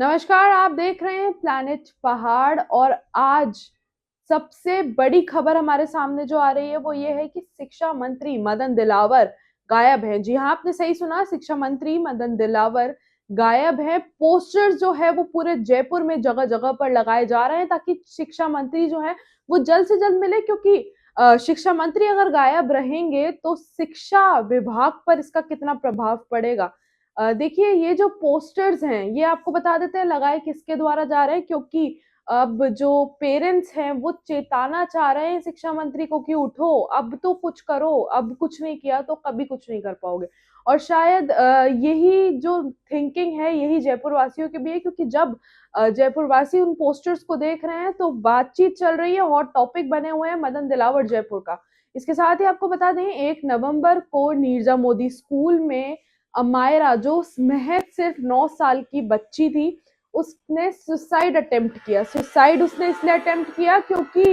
नमस्कार, आप देख रहे हैं प्लैनेट पहाड़। और आज सबसे बड़ी खबर हमारे सामने जो आ रही है वो ये है कि शिक्षा मंत्री मदन दिलावर गायब हैं। जी हाँ, आपने सही सुना, शिक्षा मंत्री मदन दिलावर गायब हैं। पोस्टर्स जो है वो पूरे जयपुर में जगह जगह पर लगाए जा रहे हैं ताकि शिक्षा मंत्री जो है वो जल्द से जल्द मिले, क्योंकि शिक्षा मंत्री अगर गायब रहेंगे तो शिक्षा विभाग पर इसका कितना प्रभाव पड़ेगा। देखिए, ये जो पोस्टर्स हैं ये आपको बता देते हैं लगाए किसके द्वारा जा रहे हैं, क्योंकि अब जो पेरेंट्स हैं वो चेताना चाह रहे हैं शिक्षा मंत्री को कि उठो, अब तो कुछ करो, अब कुछ नहीं किया तो कभी कुछ नहीं कर पाओगे। और शायद यही जो थिंकिंग है यही जयपुर वासियों की भी है, क्योंकि जब जयपुर वासी उन पोस्टर्स को देख रहे हैं तो बातचीत चल रही है, हॉट टॉपिक बने हुए हैं मदन दिलावर जयपुर का। इसके साथ ही आपको बता दें, 1 नवंबर को नीरजा मोदी स्कूल में अमायरा, जो महज सिर्फ 9 साल की बच्ची थी, उसने सुसाइड अटेम्प्ट किया। सुसाइड उसने इसलिए अटेम्प्ट किया क्योंकि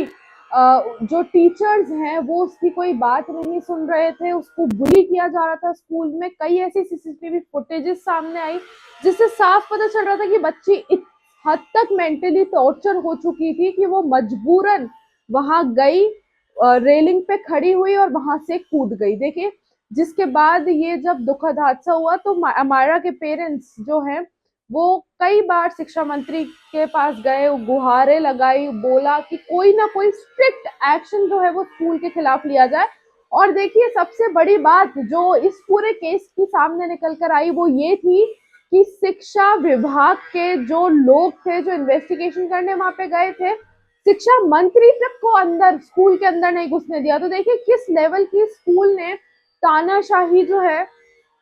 जो टीचर्स हैं वो उसकी कोई बात नहीं सुन रहे थे, उसको बुली किया जा रहा था स्कूल में। कई ऐसी सीसीटीवी फुटेजेस सामने आई जिससे साफ पता चल रहा था कि बच्ची इस हद तक मेंटली टॉर्चर हो चुकी थी कि वो मजबूरन वहां गई, रेलिंग पे खड़ी हुई और वहां से कूद गई। देखिए, जिसके बाद ये जब दुखद हादसा हुआ तो अमायरा के पेरेंट्स जो हैं वो कई बार शिक्षा मंत्री के पास गए, गुहारें लगाई, बोला कि कोई ना कोई स्ट्रिक्ट एक्शन जो है वो स्कूल के खिलाफ लिया जाए। और देखिए, सबसे बड़ी बात जो इस पूरे केस की सामने निकल कर आई वो ये थी कि शिक्षा विभाग के जो लोग थे जो इन्वेस्टिगेशन करने वहां पे गए थे, शिक्षा मंत्री तक को अंदर स्कूल के अंदर नहीं घुसने दिया। तो देखिए किस लेवल की स्कूल ने तानाशाही जो है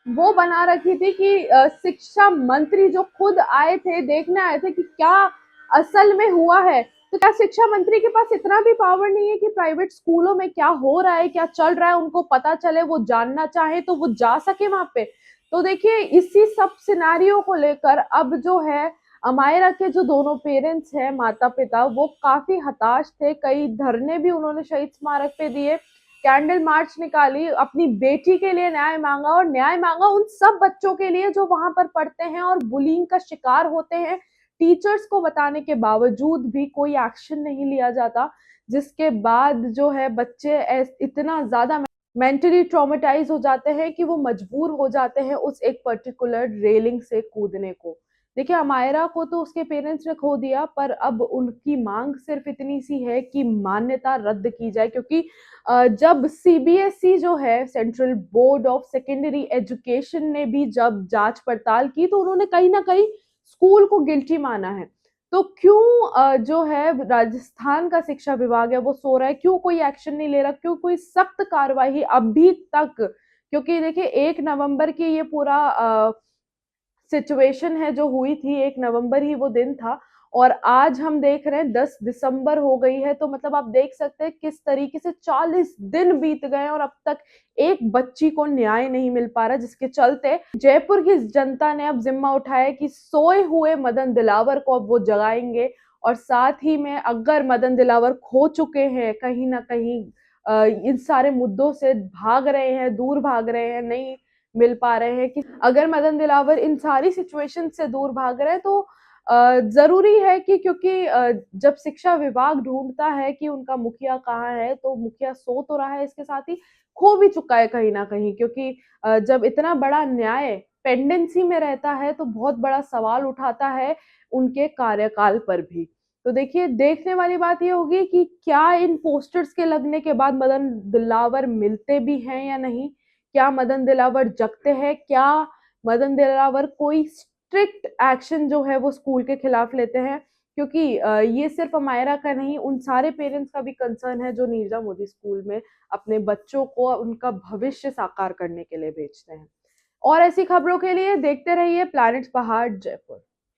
वो बना रखी थी कि शिक्षा मंत्री जो खुद आए थे, देखने आए थे कि क्या असल में हुआ है। तो क्या शिक्षा मंत्री के पास इतना भी पावर नहीं है कि प्राइवेट स्कूलों में क्या हो रहा है, क्या चल रहा है, उनको पता चले, वो जानना चाहे तो वो जा सके वहां पे। तो देखिए, इसी सब सिनारियों को लेकर अब जो है अमायरा के जो दोनों पेरेंट्स हैं, माता पिता, वो काफी हताश थे। कई धरने भी उन्होंने शहीद स्मारक पे दिए, कैंडल मार्च निकाली, अपनी बेटी के लिए न्याय मांगा, और न्याय मांगा उन सब बच्चों के लिए जो वहां पर पढ़ते हैं और बुलिंग का शिकार होते हैं। टीचर्स को बताने के बावजूद भी कोई एक्शन नहीं लिया जाता, जिसके बाद जो है बच्चे इतना ज्यादा मेंटली ट्रॉमेटाइज हो जाते हैं कि वो मजबूर हो जाते हैं उस एक पर्टिकुलर रेलिंग से कूदने को। देखिए, अमायरा को तो उसके पेरेंट्स ने खो दिया, पर अब उनकी मांग सिर्फ इतनी सी है कि मान्यता रद्द की जाए, क्योंकि जब सीबीएसई जो है, central board of secondary education ने भी जब जांच पड़ताल की तो उन्होंने कहीं ना कहीं स्कूल को गिल्टी माना है। तो क्यों जो है राजस्थान का शिक्षा विभाग है वो सो रहा है, क्यों कोई एक्शन नहीं ले रहा, क्यों कोई सख्त कार्रवाई अभी तक। क्योंकि देखिए, 1 नवंबर की ये पूरा सिचुएशन है जो हुई थी, 1 नवंबर ही वो दिन था, और आज हम देख रहे हैं 10 दिसंबर हो गई है। तो मतलब आप देख सकते हैं किस तरीके से 40 दिन बीत गए और अब तक एक बच्ची को न्याय नहीं मिल पा रहा, जिसके चलते जयपुर की जनता ने अब जिम्मा उठाया कि सोए हुए मदन दिलावर को अब वो जगाएंगे। और साथ ही में अगर मदन दिलावर खो चुके हैं कहीं ना कहीं, इन सारे मुद्दों से भाग रहे हैं, दूर भाग रहे हैं, नहीं मिल पा रहे हैं, कि अगर मदन दिलावर इन सारी सिचुएशन से दूर भाग रहे हैं तो जरूरी है कि, क्योंकि जब शिक्षा विभाग ढूंढता है कि उनका मुखिया कहाँ है तो मुखिया सो तो रहा है, इसके साथ ही खो भी चुका है कहीं ना कहीं। क्योंकि जब इतना बड़ा न्याय पेंडेंसी में रहता है तो बहुत बड़ा सवाल उठाता है उनके कार्यकाल पर भी। तो देखिए, देखने वाली बात ये होगी कि क्या इन पोस्टर्स के लगने के बाद मदन दिलावर मिलते भी हैं या नहीं, क्या मदन दिलावर जगते हैं, क्या मदन दिलावर कोई स्ट्रिक्ट एक्शन जो है वो स्कूल के खिलाफ लेते हैं। क्योंकि ये सिर्फ अमायरा का नहीं, उन सारे पेरेंट्स का भी कंसर्न है जो नीरजा मोदी स्कूल में अपने बच्चों को उनका भविष्य साकार करने के लिए भेजते हैं। और ऐसी खबरों के लिए देखते रहिए प्लैनेट पहाड़ जयपुर।